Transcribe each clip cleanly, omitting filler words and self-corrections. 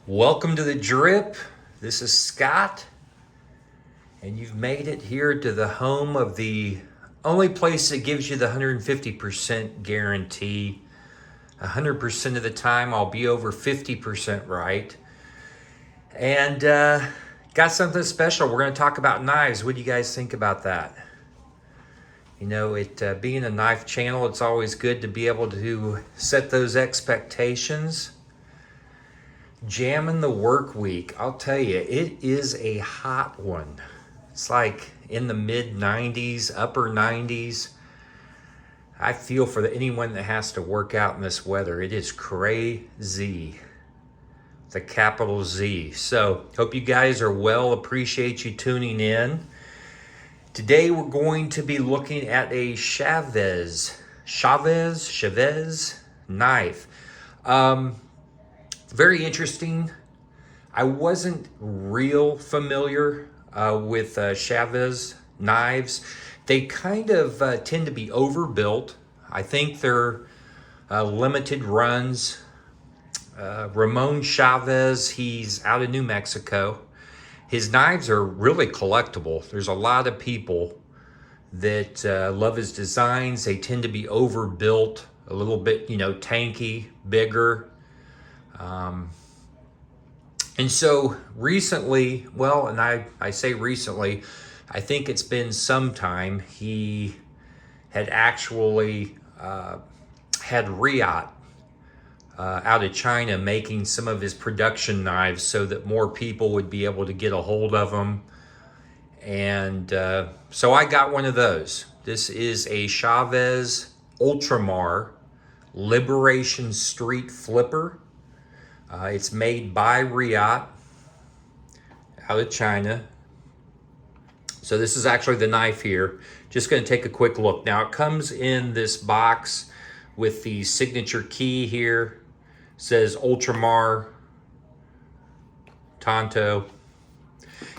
Welcome to the drip. This is Scott, and you've made it here to the home of the only place that gives you the 150% guarantee. 100% of the time, I'll be over 50% right. And got something special. We're going to talk about knives. What do you guys think about that? You know, it being a knife channel, it's always good to be able to set those expectations. Jamming the work week, I'll tell you, it is a hot one. It's like in the mid 90s, upper 90s. I feel for anyone that has to work out in this weather. It is crazy. The capital Z. So, hope you guys are well. Appreciate you tuning in. Today we're going to be looking at a Chavez knife. Very interesting. I wasn't real familiar with Chavez knives. They kind of tend to be overbuilt. I think they're limited runs. Ramon Chavez, he's out of New Mexico. His knives are really collectible. There's a lot of people that love his designs. They tend to be overbuilt, a little bit, tanky, bigger. And so recently, well, and I say recently, I think it's been some time, he had actually had Reate out of China making some of his production knives so that more people would be able to get a hold of them. And so I got one of those. This is a Chaves Ultramar Liberation Street flipper. It's made by Reate out of China. So this is actually the knife here. Just going to take a quick look. Now it comes in this box with the signature key here. It says Ultramar, Tanto.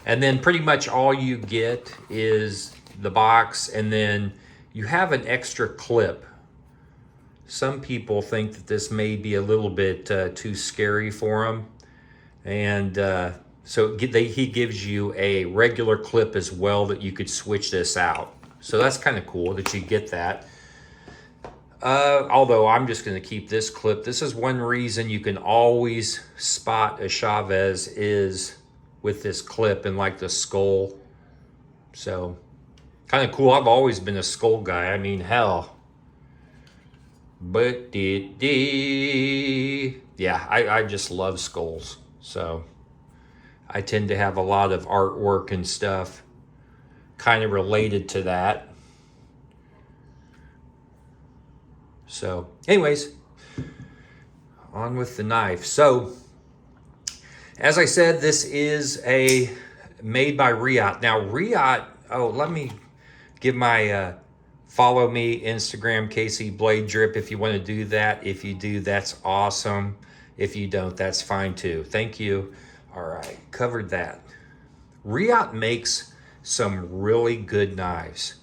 And then pretty much all you get is the box, and then you have an extra clip. Some people think that this may be a little bit too scary for them. And so he gives you a regular clip as well that you could switch this out. So that's kind of cool that you get that. Although I'm just going to keep this clip. This is one reason you can always spot a Chavez is with this clip and like the skull. So kind of cool. I've always been a skull guy. I mean, hell. But yeah, I just love skulls. So I tend to have a lot of artwork and stuff kind of related to that. So anyways, on with the knife. So as I said, this is made by Reate. Now Reate, let me give my follow me, Instagram, KC Blade Drip, if you want to do that. If you do, that's awesome. If you don't, that's fine too. Thank you. All right, covered that. Reate makes some really good knives.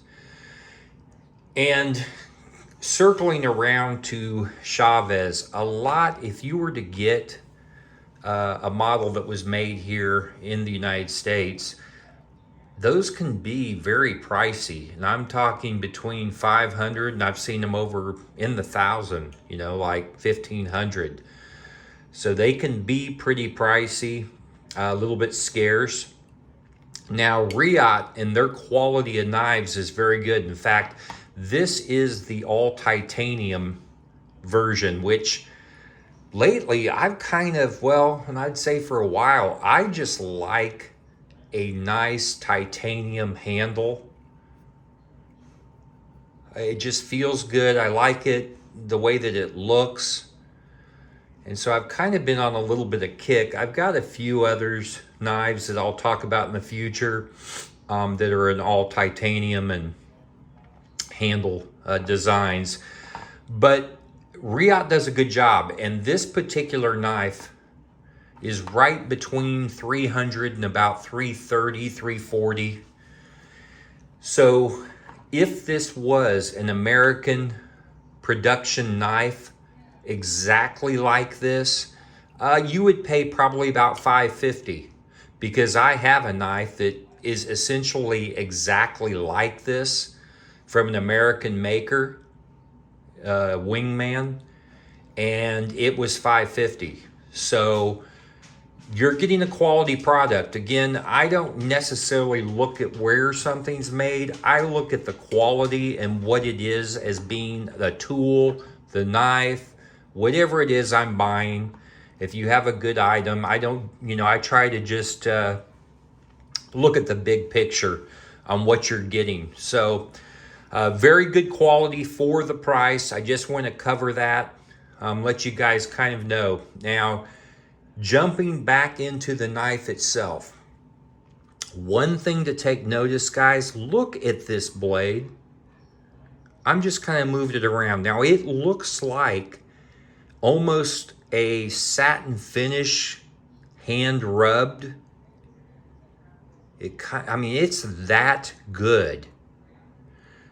And circling around to Chavez, a lot, if you were to get a model that was made here in the United States, those can be very pricey, and I'm talking between 500 and I've seen them over in the 1,000, like 1,500. So they can be pretty pricey, a little bit scarce. Now Reate and their quality of knives is very good. In fact, this is the all titanium version, which lately I've kind of, and I'd say for a while, I just like a nice titanium handle. It just feels good. I like it, the way that it looks. And so I've kind of been on a little bit of kick. I've got a few others knives that I'll talk about in the future that are in all titanium and handle designs. But Reate does a good job. And this particular knife is right between 300 and about 330, 340. So if this was an American production knife exactly like this, You would pay probably about $5.50, because I have a knife that is essentially exactly like this from an American maker, Wingman, and it was $5.50. So you're getting a quality product. Again, I don't necessarily look at where something's made. I look at the quality and what it is as being the tool, the knife, whatever it is I'm buying. If you have a good item, I don't, I try to just look at the big picture on what you're getting. So very good quality for the price. I just want to cover that, let you guys kind of know. Now, jumping back into the knife itself, one thing to take notice, guys, look at this blade. I'm just kind of moved it around. Now, it looks like almost a satin finish, hand rubbed. I mean, it's that good.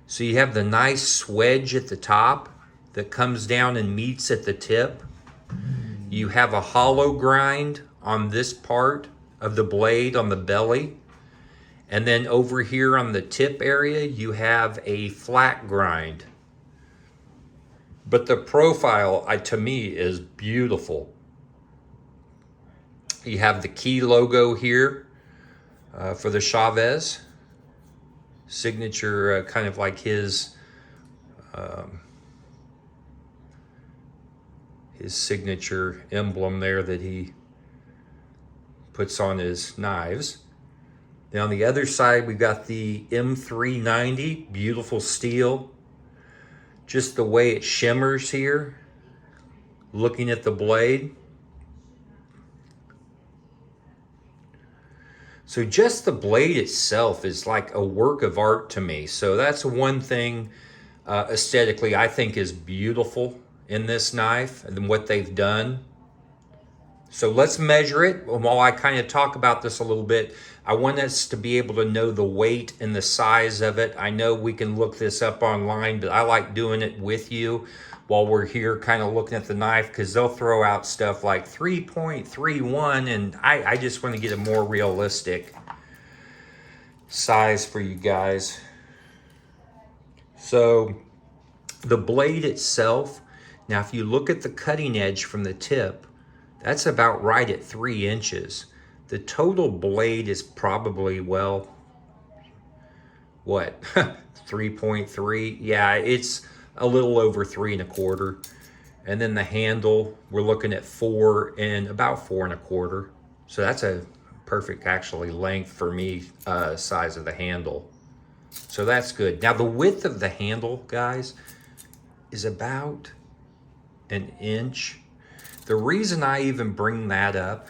So you have the nice swedge at the top that comes down and meets at the tip. You have a hollow grind on this part of the blade on the belly. And then over here on the tip area, you have a flat grind. But the profile, to me, is beautiful. You have the key logo here for the Chavez. Signature, kind of like his signature emblem there that he puts on his knives. Then on the other side, we've got the M390, beautiful steel. Just the way it shimmers here, looking at the blade. So just the blade itself is like a work of art to me. So that's one thing aesthetically I think is beautiful in this knife and what they've done. So let's measure it. While I kind of talk about this a little bit, I want us to be able to know the weight and the size of it. I know we can look this up online, but I like doing it with you while we're here kind of looking at the knife, because they'll throw out stuff like 3.31, and I just want to get a more realistic size for you guys. So the blade itself, now if you look at the cutting edge from the tip, that's about right at 3 inches. The total blade is probably, well, what, 3.3? Yeah, it's a little over 3 1/4. And then the handle, we're looking at 4 and about 4 1/4. So that's a perfect, actually, length for me, size of the handle. So that's good. Now the width of the handle, guys, is about 1 inch. The reason I even bring that up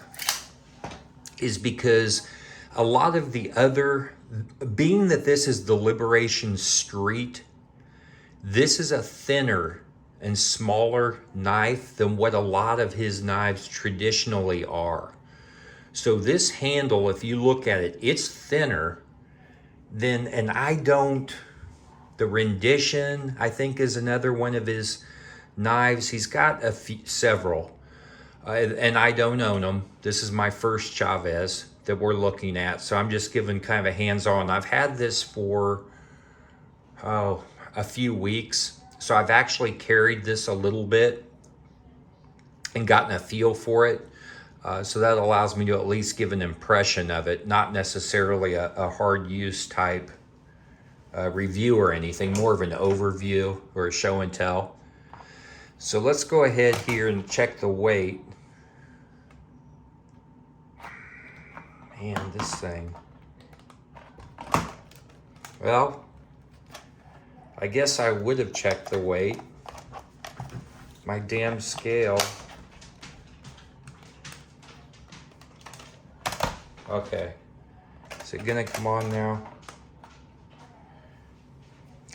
is because a lot of the other, being that this is the Liberation Street, this is a thinner and smaller knife than what a lot of his knives traditionally are. So this handle, if you look at it, it's thinner than, and the rendition, I think, is another one of his knives. He's got several. And I don't own them. This is my first Chavez that we're looking at. So I'm just giving kind of a hands-on. I've had this for, a few weeks. So I've actually carried this a little bit and gotten a feel for it. So that allows me to at least give an impression of it, not necessarily a hard use type review or anything, more of an overview or a show and tell. So let's go ahead here and check the weight. Man, this thing. Well, I guess I would have checked the weight. My damn scale. Okay. Is it gonna come on now?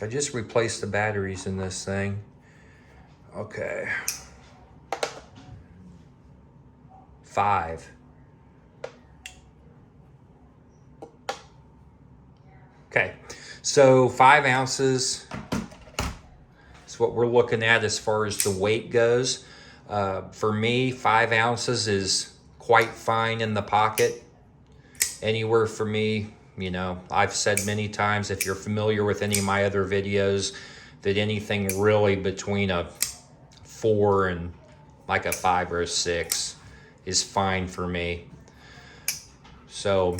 I just replaced the batteries in this thing. Okay. 5. Okay, so 5 ounces is what we're looking at as far as the weight goes. For me, 5 ounces is quite fine in the pocket. Anywhere for me, you know, I've said many times, if you're familiar with any of my other videos, that anything really between a 4 and like a 5 or a 6 is fine for me. So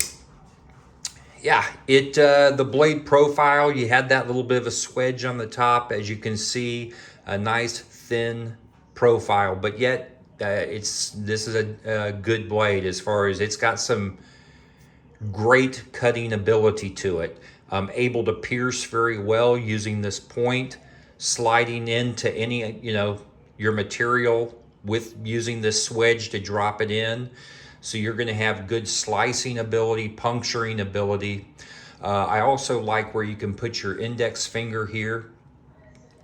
yeah, the blade profile, you had that little bit of a swedge on the top, as you can see, a nice thin profile, but yet this is a good blade as far as it's got some great cutting ability to it. Able to pierce very well using this point, sliding into any, you know, your material with using this swedge to drop it in. So you're going to have good slicing ability, puncturing ability. I also like where you can put your index finger here.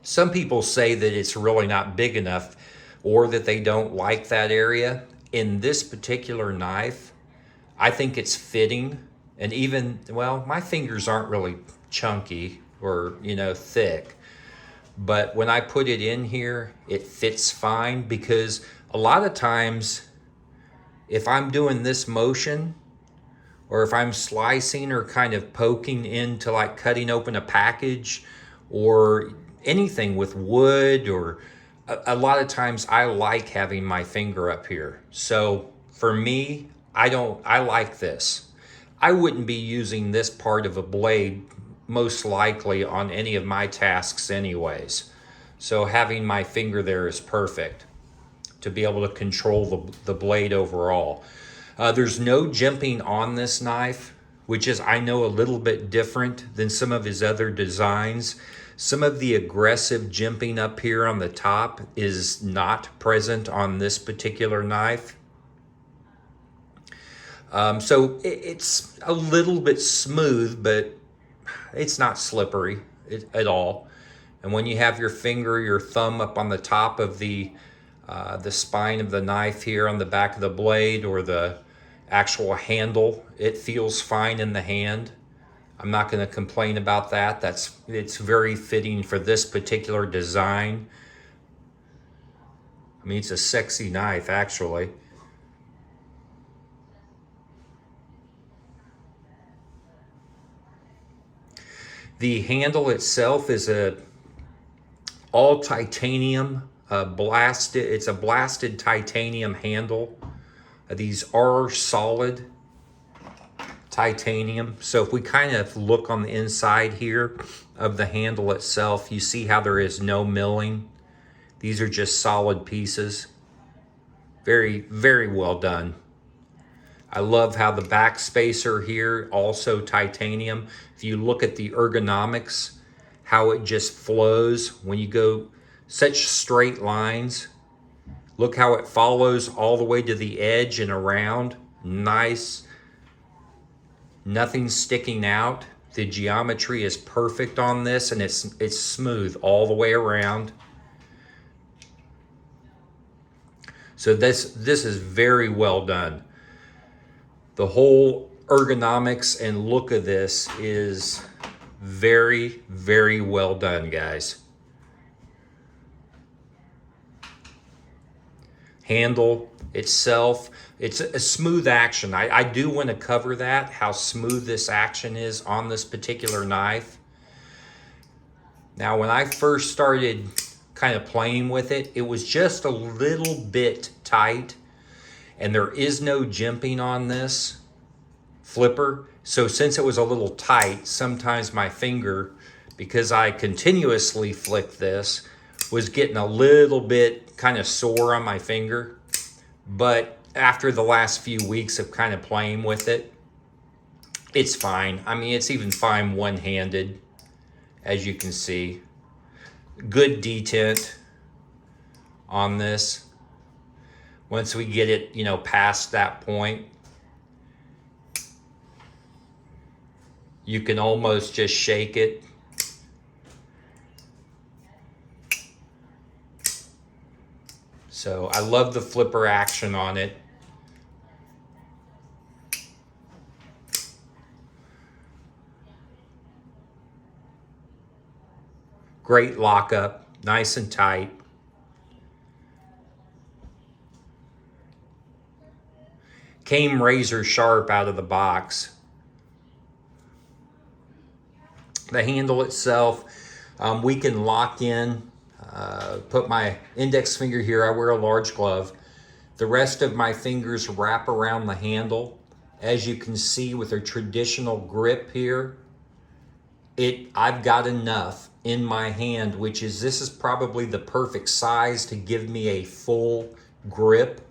Some people say that it's really not big enough or that they don't like that area. In this particular knife, I think it's fitting. And even, well, my fingers aren't really chunky or, you know, thick. But when I put it in here, it fits fine, because a lot of times if I'm doing this motion, or if I'm slicing or kind of poking into like cutting open a package or anything with wood, or a lot of times I like having my finger up here. So for me, I like this. I wouldn't be using this part of a blade most likely on any of my tasks anyways. So having my finger there is perfect to be able to control the blade overall. There's no jimping on this knife, which is, I know, a little bit different than some of his other designs. Some of the aggressive jimping up here on the top is not present on this particular knife. So it's a little bit smooth, but it's not slippery at all. And when you have your finger, your thumb up on the top of the spine of the knife here on the back of the blade, or the actual handle, it feels fine in the hand. I'm not going to complain about that. It's very fitting for this particular design. I mean, it's a sexy knife, actually. The handle itself is a all titanium, blasted. It's a blasted titanium handle. These are solid titanium. So if we kind of look on the inside here of the handle itself, you see how there is no milling. These are just solid pieces. Very, very well done. I love how the back spacer here, also titanium. If you look at the ergonomics, how it just flows when you go such straight lines. Look how it follows all the way to the edge and around. Nice. Nothing sticking out. The geometry is perfect on this, and it's smooth all the way around. So this is very well done. The whole ergonomics and look of this is very, very well done, guys. Handle itself, it's a smooth action. I do want to cover that, how smooth this action is on this particular knife. Now, when I first started kind of playing with it, it was just a little bit tight, and there is no jimping on this flipper. So since it was a little tight, sometimes my finger, because I continuously flick this, was getting a little bit kind of sore on my finger. But after the last few weeks of kind of playing with it, it's fine. I mean, it's even fine one-handed, as you can see. Good detent on this. Once we get it, you know, past that point, you can almost just shake it. So I love the flipper action on it. Great lockup, nice and tight. Came razor sharp out of the box. The handle itself, we can lock in, put my index finger here. I wear a large glove. The rest of my fingers wrap around the handle. As you can see with a traditional grip here, I've got enough in my hand, this is probably the perfect size to give me a full grip.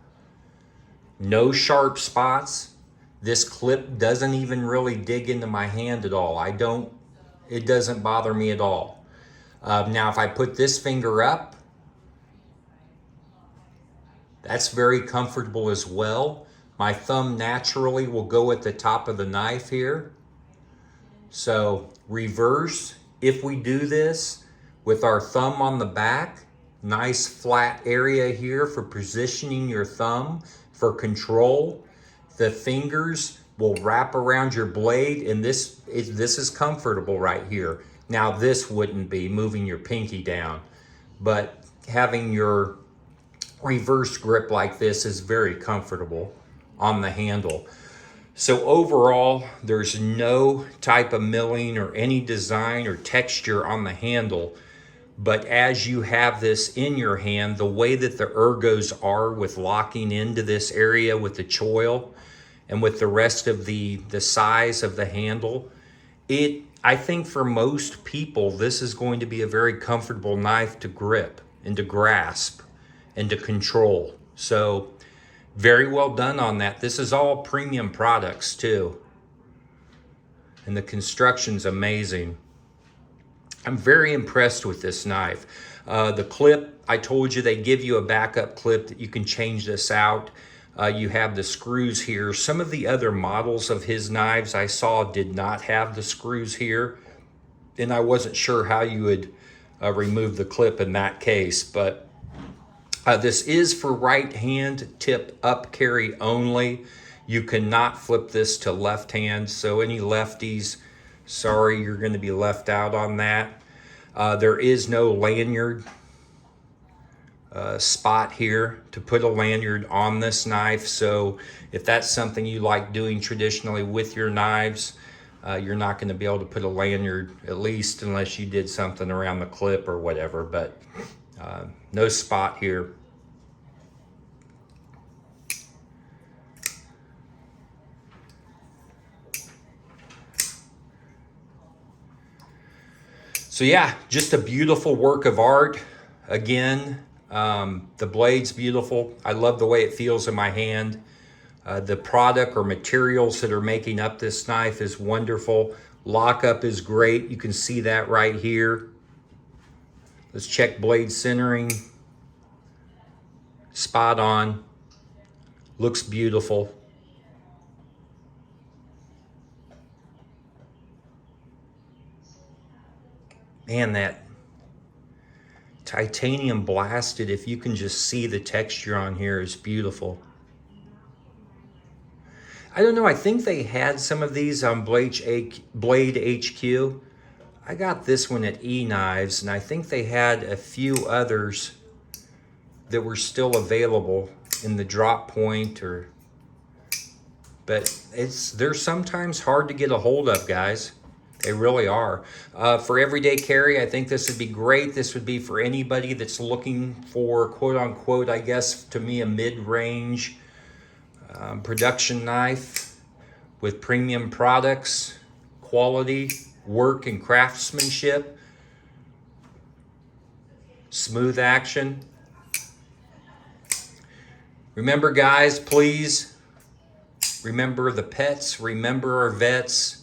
No sharp spots. This clip doesn't even really dig into my hand at all. It doesn't bother me at all. Now, if I put this finger up, that's very comfortable as well. My thumb naturally will go at the top of the knife here. So reverse, if we do this with our thumb on the back, nice flat area here for positioning your thumb for control. The fingers will wrap around your blade, and this is comfortable right here. Now this wouldn't be moving your pinky down, but having your reverse grip like this is very comfortable on the handle. So overall, there's no type of milling or any design or texture on the handle. But as you have this in your hand, the way that the ergos are with locking into this area with the choil and with the rest of the size of the handle, I think for most people, this is going to be a very comfortable knife to grip and to grasp and to control. So very well done on that. This is all premium products too. And the construction's amazing. I'm very impressed with this knife. The clip, I told you they give you a backup clip that you can change this out. You have the screws here. Some of the other models of his knives I saw did not have the screws here. And I wasn't sure how you would remove the clip in that case, but this is for right hand tip up carry only. You cannot flip this to left hand, so any lefties, sorry, you're going to be left out on that. There is no lanyard spot here to put a lanyard on this knife, so if that's something you like doing traditionally with your knives, you're not going to be able to put a lanyard, at least unless you did something around the clip or whatever, but no spot here. So yeah, just a beautiful work of art. Again, the blade's beautiful. I love the way it feels in my hand. The product or materials that are making up this knife is wonderful. Lockup is great. You can see that right here. Let's check blade centering. Spot on. Looks beautiful. Man, that titanium blasted, if you can just see the texture on here, is beautiful. I don't know, I think they had some of these on Blade HQ. I got this one at E-Knives, and I think they had a few others that were still available in the drop point, but they're sometimes hard to get a hold of, guys. They really are. For everyday carry, I think this would be great. This would be for anybody that's looking for, quote unquote, I guess, to me, a mid-range production knife with premium products, quality, work, and craftsmanship, smooth action. Remember, guys, please, remember the pets, remember our vets,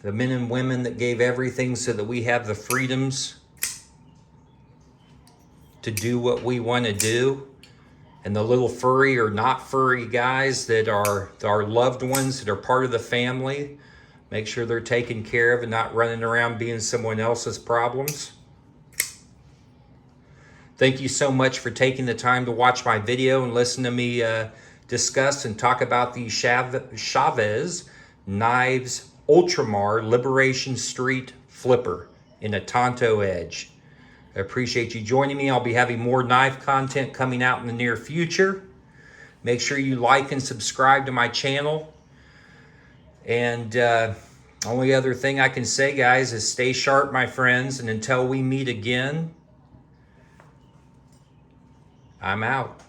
the men and women that gave everything so that we have the freedoms to do what we want to do. And the little furry or not furry guys that are our loved ones that are part of the family. Make sure they're taken care of and not running around being someone else's problems. Thank you so much for taking the time to watch my video and listen to me discuss and talk about the Chaves Knives Ultramar Liberation Street Flipper in a Tanto edge. I appreciate you joining me. I'll be having more knife content coming out in the near future. Make sure you like and subscribe to my channel. And only other thing I can say, guys, is stay sharp, my friends. And until we meet again, I'm out.